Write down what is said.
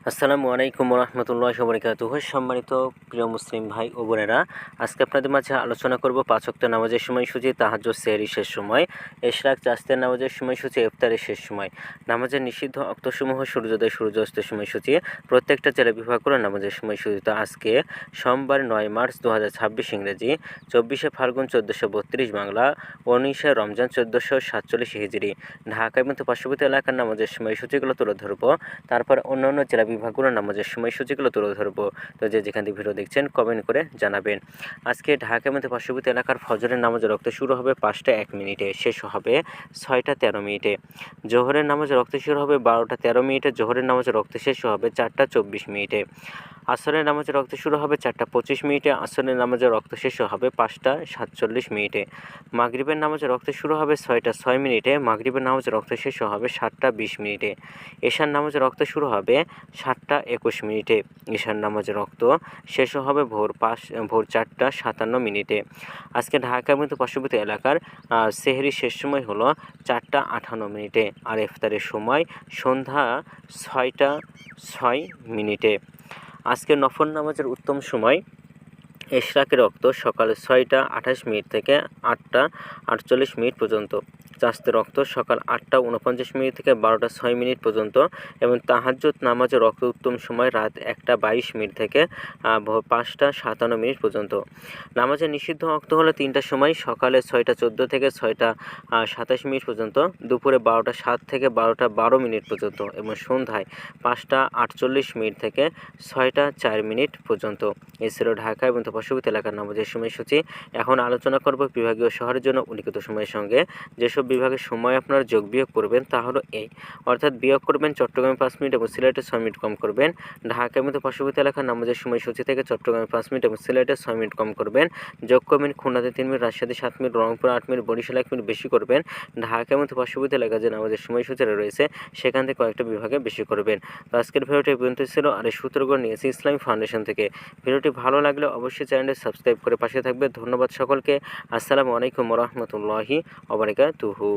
আসসালামু আলাইকুম রহমতুল্লাহি ওয়া বারাকাতুহু। সম্মানিত প্রিয় মুসলিম ভাই ও বোনেরা, আজকে আপনাদের মাঝে আলোচনা করব ৫ ওয়াক্ত নামাজের সময়সূচি, তাহাজ্জুদ, সেহরি শেষ সময়, ইশরাক, চাস্তের নামাজের সময়সূচি, ইফতারের শেষ সময়, নামাজের নিষিদ্ধ অক্তসমূহ, সূর্যোদয় সূর্যাস্তের সময়সূচি, প্রত্যেকটা জেলা বিভাগ করে নামাজের সময়সূচি। তো আজকে সোমবার ৯ মার্চ ২০২৬ ইংরেজি, ২৪শে ফাল্গুন ১৪৩২ বাংলা, ১৯শে রমজান ১৪৪৭ হিজরি, ঢাকা এবং পার্শ্ববর্তী এলাকার নামাজের সময়সূচিগুলো তুলে ধরবো। তারপর অন্যান্য জেলা বিভাগগুলোর নামাজের সময়সূচিগুলো তুলে ধরবো। তো যে যেখান থেকে ভিডিও দেখছেন কমেন্ট করে জানাবেন। আজকে ঢাকা এবং পার্শ্ববর্তী এলাকার ফজরের নামাজের রক্ত শুরু হবে ৫টা ১ মিনিটে, শেষ হবে ৬টা ১৩ মিনিটে। জোহরের নামাজের রক্ত শুরু হবে ১২টা ১৩ মিনিটে, জোহরের নামাজের রক্ত শেষ হবে ৪টা ২৪ মিনিটে। আসরের নামাজের রক্ত শুরু হবে ৪টা ২৫ মিনিটে, আসরের নামাজের রক্ত শেষ হবে ৫টা ৪৭ মিনিটে। মাগরিবের নামাজের রক্ত শুরু হবে ৬টা ৬ মিনিটে, মাগরিবের নামাজের রক্ত শেষ হবে ৭টা ২০ মিনিটে। এশার নামাজের রক্ত শুরু হবে ৭টা ২১ মিনিটে, এশার নামাজের রক্ত শেষ হবে ভোর ৪টা ৫৭ মিনিটে। আজকে ঢাকা এবং পার্শ্ববর্তী এলাকার সেহরি শেষ সময় হলো ৪টা ৫৮ মিনিটে, আর ইফতারের সময় সন্ধ্যা ৬টা ৬ মিনিটে। আজকে নফল নামাজের উত্তম সময় ইশরাকের রক্ত সকাল ৬টা ২৮ মিনিট থেকে ৮টা ৪৮ মিনিট পর্যন্ত, চাস্তের রক্ত সকাল ৮টা ৪৯ মিনিট থেকে ১২টা ৬ মিনিট পর্যন্ত, এবং তাহাজ্জুদ নামাজের রক্ত উত্তম সময় রাত ১টা ২২ মিনিট থেকে ভোর ৫টা ৫৭ মিনিট পর্যন্ত। নামাজের নিষিদ্ধ রক্ত হলো ৩টার সময়, সকালে ৬টা ১৪ থেকে ৬টা ২৭ মিনিট পর্যন্ত, দুপুরে ১২টা ৭ থেকে ১২টা ১২ মিনিট পর্যন্ত, এবং সন্ধ্যায় ৫টা ৪৮ মিনিট থেকে ৬টা ৪ মিনিট পর্যন্ত। এছাড়াও ঢাকা এবং পার্শ্ববর্তী এলাকার নামাজের সময়সূচি। এখন আলোচনা করব বিভাগীয় শহরের জন্য উল্লিখিত সময়ের সঙ্গে যেসব বিভাগের সময় আপনারা যোগ বিয়োগ করবেন তা হলো এই, অর্থাৎ বিয়োগ করবেন চট্টগ্রামে ৫ মিনিট এবং সিলেটে ৬ মিনিট কম করবেন। ঢাকা এবং পার্শ্ববর্তী এলাকার নামাজের সময়সূচি থেকে চট্টগ্রামে ৫ মিনিট এবং সিলেটে 6 মিনিট কম করবেন। যোগ করবেন খুলনাতে ৩ মিনিট, রাজশাহীতে ৭ মিনিট, রংপুর ৮ মিনিট, বরিশালে ১ মিনিট বেশি করবেন। ঢাকা এবং পার্শ্ববর্তী এলাকার যে নামাজের সময়সূচিটা রয়েছে সেখান থেকে কয়েকটা বিভাগে বেশি করবেন। তো আজকের ভিডিওটি এই পর্যন্ত ছিল, আর এই সূত্রগুলো নিয়েছি ইসলামী ফাউন্ডেশন থেকে। ভিডিওটি ভালো লাগলে অবশ্যই চ্যানেলটি সাবস্ক্রাইব করে পাশে থাকবে। ধন্যবাদ সকলকে। আসসালামু আলাইকুম রহমতুল্লাহি ওয়া বারাকাতুহু।